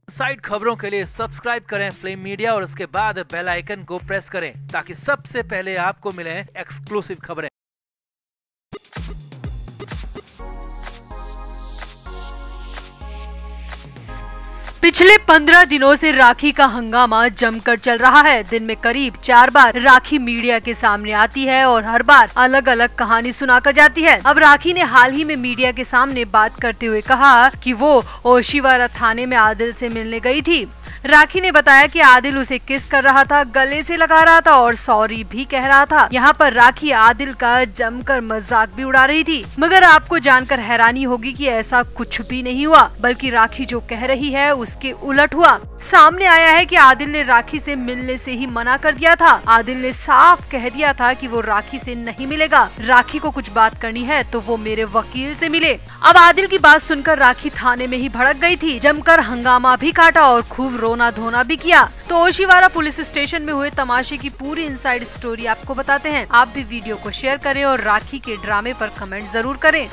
Side खबरों के लिए सब्सक्राइब करें फ्लेम मीडिया और उसके बाद बेल आइकन को प्रेस करें ताकि सबसे पहले आपको मिले एक्सक्लूसिव खबरें। पिछले 15 दिनों से राखी का हंगामा जमकर चल रहा है। दिन में करीब 4 बार राखी मीडिया के सामने आती है और हर बार अलग अलग कहानी सुनाकर जाती है। अब राखी ने हाल ही में मीडिया के सामने बात करते हुए कहा कि वो ओशीवारा थाने में आदिल से मिलने गई थी। राखी ने बताया कि आदिल उसे किस कर रहा था, गले से लगा रहा था और सॉरी भी कह रहा था। यहाँ पर राखी आदिल का जमकर मजाक भी उड़ा रही थी, मगर आपको जानकर हैरानी होगी कि ऐसा कुछ भी नहीं हुआ, बल्कि राखी जो कह रही है उसके उलट हुआ। सामने आया है कि आदिल ने राखी से मिलने से ही मना कर दिया था। आदिल ने साफ कह दिया था कि वो राखी से नहीं मिलेगा। राखी को कुछ बात करनी है तो वो मेरे वकील से मिले। अब आदिल की बात सुनकर राखी थाने में ही भड़क गई थी, जमकर हंगामा भी काटा और खूब रोना धोना भी किया। तो ओशीवारा पुलिस स्टेशन में हुए तमाशे की पूरी इनसाइड स्टोरी आपको बताते हैं। आप भी वीडियो को शेयर करें और राखी के ड्रामे पर कमेंट जरूर करें।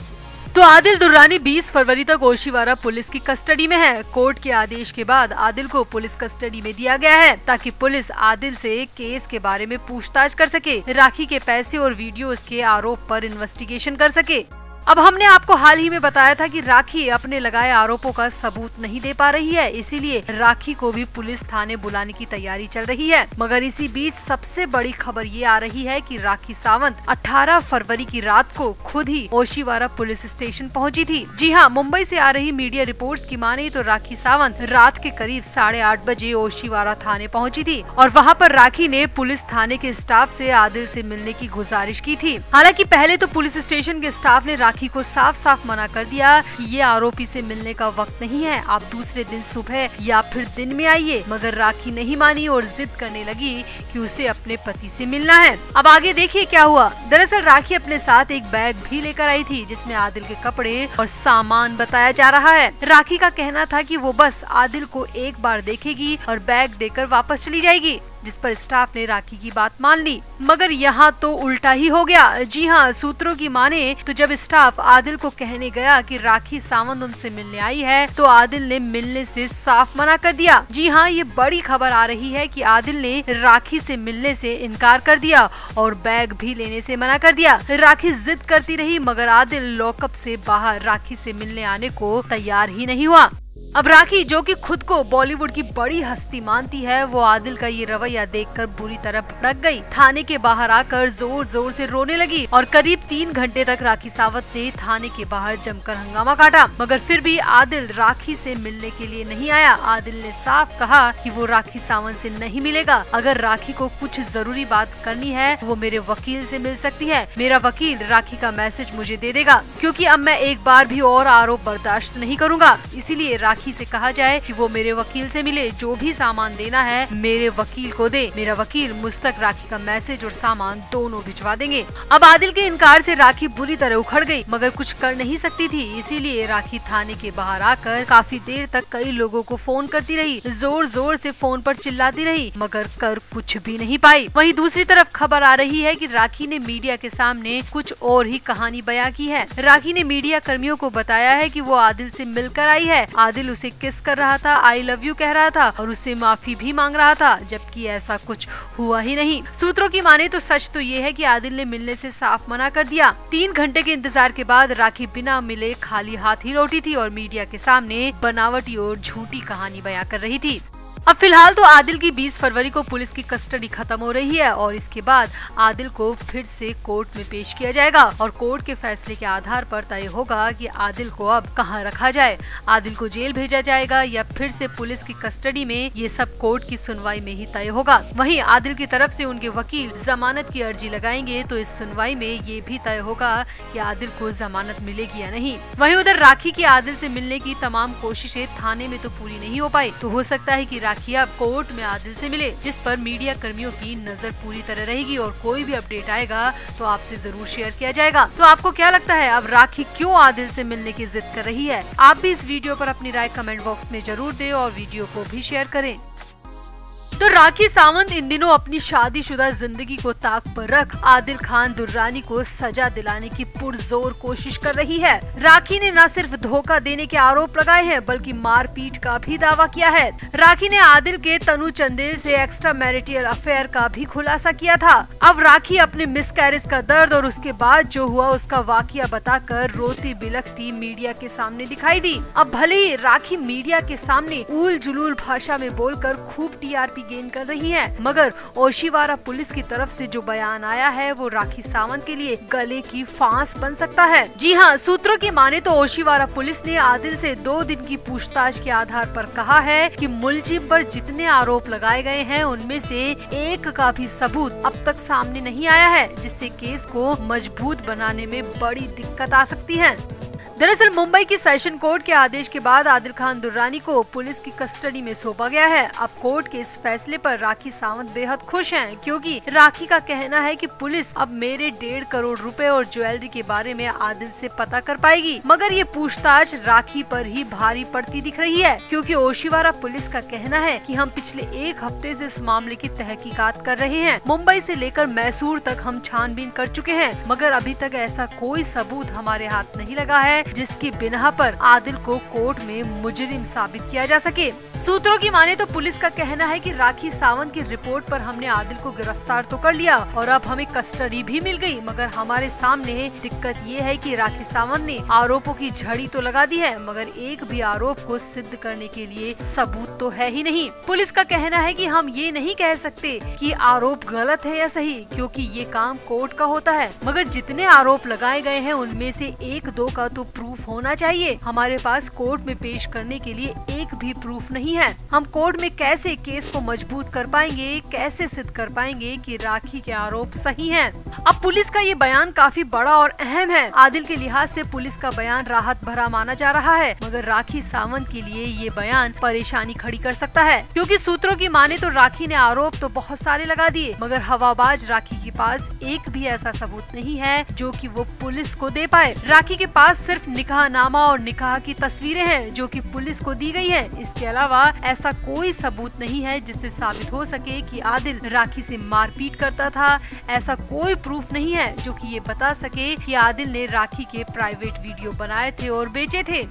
तो आदिल दुर्रानी 20 फरवरी तक ओशीवारा पुलिस की कस्टडी में है। कोर्ट के आदेश के बाद आदिल को पुलिस कस्टडी में दिया गया है ताकि पुलिस आदिल से केस के बारे में पूछताछ कर सके, राखी के पैसे और वीडियोस के आरोप पर इन्वेस्टिगेशन कर सके। अब हमने आपको हाल ही में बताया था कि राखी अपने लगाए आरोपों का सबूत नहीं दे पा रही है, इसीलिए राखी को भी पुलिस थाने बुलाने की तैयारी चल रही है। मगर इसी बीच सबसे बड़ी खबर ये आ रही है कि राखी सावंत 18 फरवरी की रात को खुद ही ओशीवारा पुलिस स्टेशन पहुंची थी। जी हाँ, मुंबई से आ रही मीडिया रिपोर्ट्स की माने तो राखी सावंत रात के करीब 8:30 बजे ओशीवारा थाने पहुंची थी और वहां पर राखी ने पुलिस थाने के स्टाफ से आदिल से मिलने की गुजारिश की थी। हालांकि पहले तो पुलिस स्टेशन के स्टाफ ने राखी को साफ साफ मना कर दिया कि ये आरोपी से मिलने का वक्त नहीं है, आप दूसरे दिन सुबह या फिर दिन में आइए। मगर राखी नहीं मानी और जिद करने लगी कि उसे अपने पति से मिलना है। अब आगे देखिए क्या हुआ। दरअसल राखी अपने साथ एक बैग भी लेकर आई थी जिसमें आदिल के कपड़े और सामान बताया जा रहा है। राखी का कहना था कि वो बस आदिल को एक बार देखेगी और बैग देकर वापस चली जाएगी, जिस पर स्टाफ ने राखी की बात मान ली। मगर यहाँ तो उल्टा ही हो गया। जी हाँ, सूत्रों की माने तो जब स्टाफ आदिल को कहने गया कि राखी सावंत उनसे मिलने आई है तो आदिल ने मिलने से साफ मना कर दिया। जी हाँ, ये बड़ी खबर आ रही है कि आदिल ने राखी से मिलने से इनकार कर दिया और बैग भी लेने से मना कर दिया। राखी जिद करती रही मगर आदिल लॉकअप से बाहर राखी से मिलने आने को तैयार ही नहीं हुआ। अब राखी, जो कि खुद को बॉलीवुड की बड़ी हस्ती मानती है, वो आदिल का ये रवैया देखकर बुरी तरह भड़क गई। थाने के बाहर आकर जोर जोर से रोने लगी और करीब 3 घंटे तक राखी सावंत ने थाने के बाहर जमकर हंगामा काटा। मगर फिर भी आदिल राखी से मिलने के लिए नहीं आया। आदिल ने साफ कहा कि वो राखी सावंत से नहीं मिलेगा। अगर राखी को कुछ जरूरी बात करनी है वो मेरे वकील से मिल सकती है। मेरा वकील राखी का मैसेज मुझे दे देगा, क्योंकि अब मैं एक बार भी और आरोप बर्दाश्त नहीं करूँगा। इसीलिए राखी से कहा जाए कि वो मेरे वकील से मिले, जो भी सामान देना है मेरे वकील को दे। मेरा वकील मुझ तक राखी का मैसेज और सामान दोनों भिजवा देंगे। अब आदिल के इनकार से राखी बुरी तरह उखड़ गई, मगर कुछ कर नहीं सकती थी। इसीलिए राखी थाने के बाहर आकर काफी देर तक कई लोगों को फोन करती रही, जोर जोर से फोन पर चिल्लाती रही, मगर कर कुछ भी नहीं पाई। वहीं दूसरी तरफ खबर आ रही है कि राखी ने मीडिया के सामने कुछ और ही कहानी बयां की है। राखी ने मीडिया कर्मियों को बताया है कि वो आदिल से मिलकर आई है, आदिल उसे किस कर रहा था, आई लव यू कह रहा था और उससे माफी भी मांग रहा था, जबकि ऐसा कुछ हुआ ही नहीं। सूत्रों की माने तो सच तो ये है कि आदिल ने मिलने से साफ मना कर दिया। 3 घंटे के इंतजार के बाद राखी बिना मिले खाली हाथ ही लौटी थी और मीडिया के सामने बनावटी और झूठी कहानी बयां कर रही थी। अब फिलहाल तो आदिल की 20 फरवरी को पुलिस की कस्टडी खत्म हो रही है और इसके बाद आदिल को फिर से कोर्ट में पेश किया जाएगा और कोर्ट के फैसले के आधार पर तय होगा कि आदिल को अब कहां रखा जाए। आदिल को जेल भेजा जाएगा या फिर से पुलिस की कस्टडी में, ये सब कोर्ट की सुनवाई में ही तय होगा। वहीं आदिल की तरफ से उनके वकील जमानत की अर्जी लगाएंगे तो इस सुनवाई में ये भी तय होगा कि आदिल को जमानत मिलेगी या नहीं। वहीं उधर राखी की आदिल से मिलने की तमाम कोशिशें थाने में तो पूरी नहीं हो पाई, तो हो सकता है कि राखी अब कोर्ट में आदिल से मिले, जिस पर मीडिया कर्मियों की नजर पूरी तरह रहेगी और कोई भी अपडेट आएगा तो आपसे जरूर शेयर किया जाएगा। तो आपको क्या लगता है, अब राखी क्यों आदिल से मिलने की जिद कर रही है? आप भी इस वीडियो पर अपनी राय कमेंट बॉक्स में जरूर दें और वीडियो को भी शेयर करें। तो राखी सावंत इन दिनों अपनी शादीशुदा जिंदगी को ताक पर रख आदिल खान दुर्रानी को सजा दिलाने की पुरजोर कोशिश कर रही है। राखी ने न सिर्फ धोखा देने के आरोप लगाए हैं बल्कि मारपीट का भी दावा किया है। राखी ने आदिल के तनु चंदेल से एक्स्ट्रा मैरिटल अफेयर का भी खुलासा किया था। अब राखी अपने मिसकैरेज का दर्द और उसके बाद जो हुआ उसका वाकया बताकर रोती बिलखती मीडिया के सामने दिखाई दी। अब भले ही राखी मीडिया के सामने ऊल जुलूल भाषा में बोलकर खूब टीआरपी गेन कर रही है, मगर ओशिवारा पुलिस की तरफ से जो बयान आया है वो राखी सावंत के लिए गले की फांस बन सकता है। जी हाँ, सूत्रों की माने तो ओशिवारा पुलिस ने आदिल से 2 दिन की पूछताछ के आधार पर कहा है कि मुलजिम पर जितने आरोप लगाए गए हैं उनमें से एक का भी सबूत अब तक सामने नहीं आया है, जिससे केस को मजबूत बनाने में बड़ी दिक्कत आ सकती है। दरअसल मुंबई की सेशन कोर्ट के आदेश के बाद आदिल खान दुर्रानी को पुलिस की कस्टडी में सौंपा गया है। अब कोर्ट के इस फैसले पर राखी सावंत बेहद खुश हैं, क्योंकि राखी का कहना है कि पुलिस अब मेरे 1.5 करोड़ रुपए और ज्वेलरी के बारे में आदिल से पता कर पाएगी। मगर ये पूछताछ राखी पर ही भारी पड़ती दिख रही है, क्योंकि ओशिवारा पुलिस का कहना है कि हम पिछले 1 हफ्ते से इस मामले की तहकीकात कर रहे हैं। मुंबई से लेकर मैसूर तक हम छानबीन कर चुके हैं, मगर अभी तक ऐसा कोई सबूत हमारे हाथ नहीं लगा है जिसकी बिना पर आदिल को कोर्ट में मुजरिम साबित किया जा सके। सूत्रों की माने तो पुलिस का कहना है कि राखी सावंत की रिपोर्ट पर हमने आदिल को गिरफ्तार तो कर लिया और अब हमें कस्टडी भी मिल गई, मगर हमारे सामने दिक्कत ये है कि राखी सावंत ने आरोपों की झड़ी तो लगा दी है, मगर एक भी आरोप को सिद्ध करने के लिए सबूत तो है ही नहीं। पुलिस का कहना है कि हम ये नहीं कह सकते कि आरोप गलत है या सही, क्योंकि ये काम कोर्ट का होता है, मगर जितने आरोप लगाए गए हैं उनमें से 1-2 का तो प्रूफ होना चाहिए। हमारे पास कोर्ट में पेश करने के लिए एक भी प्रूफ नहीं है। हम कोर्ट में कैसे केस को मजबूत कर पाएंगे, कैसे सिद्ध कर पाएंगे कि राखी के आरोप सही हैं? अब पुलिस का ये बयान काफी बड़ा और अहम है। आदिल के लिहाज से पुलिस का बयान राहत भरा माना जा रहा है, मगर राखी सावंत के लिए ये बयान परेशानी खड़ी कर सकता है, क्योंकि सूत्रों की माने तो राखी ने आरोप तो बहुत सारे लगा दिए, मगर हवाबाज राखी के पास एक भी ऐसा सबूत नहीं है जो कि वो पुलिस को दे पाए। राखी के पास सिर्फ निकाहनामा और निकाह की तस्वीरें हैं जो कि पुलिस को दी गई है। इसके अलावा ऐसा कोई सबूत नहीं है जिससे साबित हो सके कि आदिल राखी से मारपीट करता था। ऐसा कोई प्रूफ नहीं है जो कि ये बता सके कि आदिल ने राखी के प्राइवेट वीडियो बनाए थे और बेचे थे।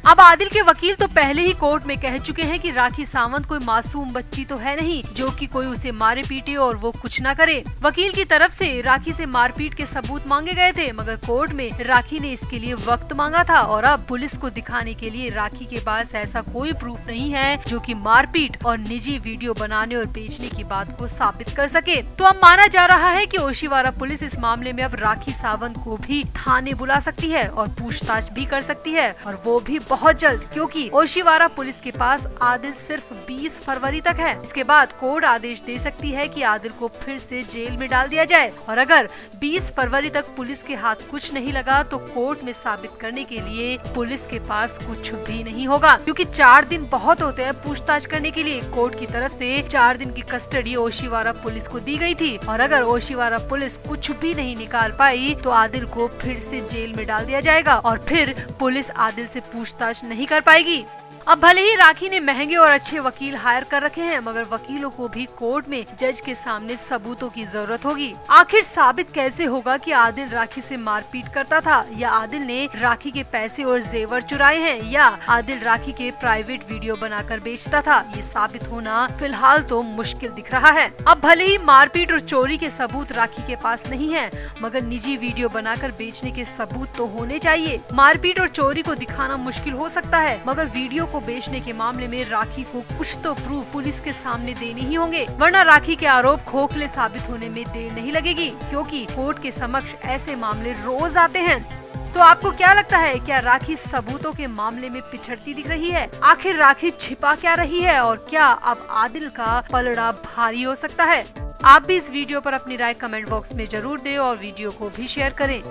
अब आदिल के वकील तो पहले ही कोर्ट में कह चुके हैं कि राखी सावंत कोई मासूम बच्ची तो है नहीं जो कि कोई उसे मारे पीटे और वो कुछ ना करे। वकील की तरफ से राखी से मारपीट के सबूत मांगे गए थे, मगर कोर्ट में राखी ने इसके लिए वक्त मांगा था और अब पुलिस को दिखाने के लिए राखी के पास ऐसा कोई प्रूफ नहीं है जो कि मारपीट और निजी वीडियो बनाने और बेचने की बात को साबित कर सके। तो अब माना जा रहा है कि ओशिवारा पुलिस इस मामले में अब राखी सावंत को भी थाने बुला सकती है और पूछताछ भी कर सकती है, और वो भी बहुत जल्द, क्योंकि ओशिवारा पुलिस के पास आदिल सिर्फ 20 फरवरी तक है। इसके बाद कोर्ट आदेश दे सकती है कि आदिल को फिर से जेल में डाल दिया जाए, और अगर 20 फरवरी तक पुलिस के हाथ कुछ नहीं लगा तो कोर्ट में साबित करने के लिए पुलिस के पास कुछ भी नहीं होगा, क्योंकि 4 दिन बहुत होते हैं पूछताछ करने के लिए। कोर्ट की तरफ से 4 दिन की कस्टडी ओशिवारा पुलिस को दी गई थी, और अगर ओशिवारा पुलिस कुछ भी नहीं निकाल पाई तो आदिल को फिर से जेल में डाल दिया जाएगा और फिर पुलिस आदिल से पूछताछ नहीं कर पाएगी। अब भले ही राखी ने महंगे और अच्छे वकील हायर कर रखे हैं, मगर वकीलों को भी कोर्ट में जज के सामने सबूतों की जरूरत होगी। आखिर साबित कैसे होगा कि आदिल राखी से मारपीट करता था, या आदिल ने राखी के पैसे और जेवर चुराए हैं, या आदिल राखी के प्राइवेट वीडियो बनाकर बेचता था? ये साबित होना फिलहाल तो मुश्किल दिख रहा है। अब भले ही मारपीट और चोरी के सबूत राखी के पास नहीं है, मगर निजी वीडियो बनाकर बेचने के सबूत तो होने चाहिए। मारपीट और चोरी को दिखाना मुश्किल हो सकता है, मगर वीडियो को बेचने के मामले में राखी को कुछ तो प्रूफ पुलिस के सामने देने ही होंगे, वरना राखी के आरोप खोखले साबित होने में देर नहीं लगेगी, क्योंकि कोर्ट के समक्ष ऐसे मामले रोज आते हैं। तो आपको क्या लगता है, क्या राखी सबूतों के मामले में पिछड़ती दिख रही है? आखिर राखी छिपा क्या रही है, और क्या अब आदिल का पलड़ा भारी हो सकता है? आप भी इस वीडियो पर अपनी राय कमेंट बॉक्स में जरूर दें और वीडियो को भी शेयर करें।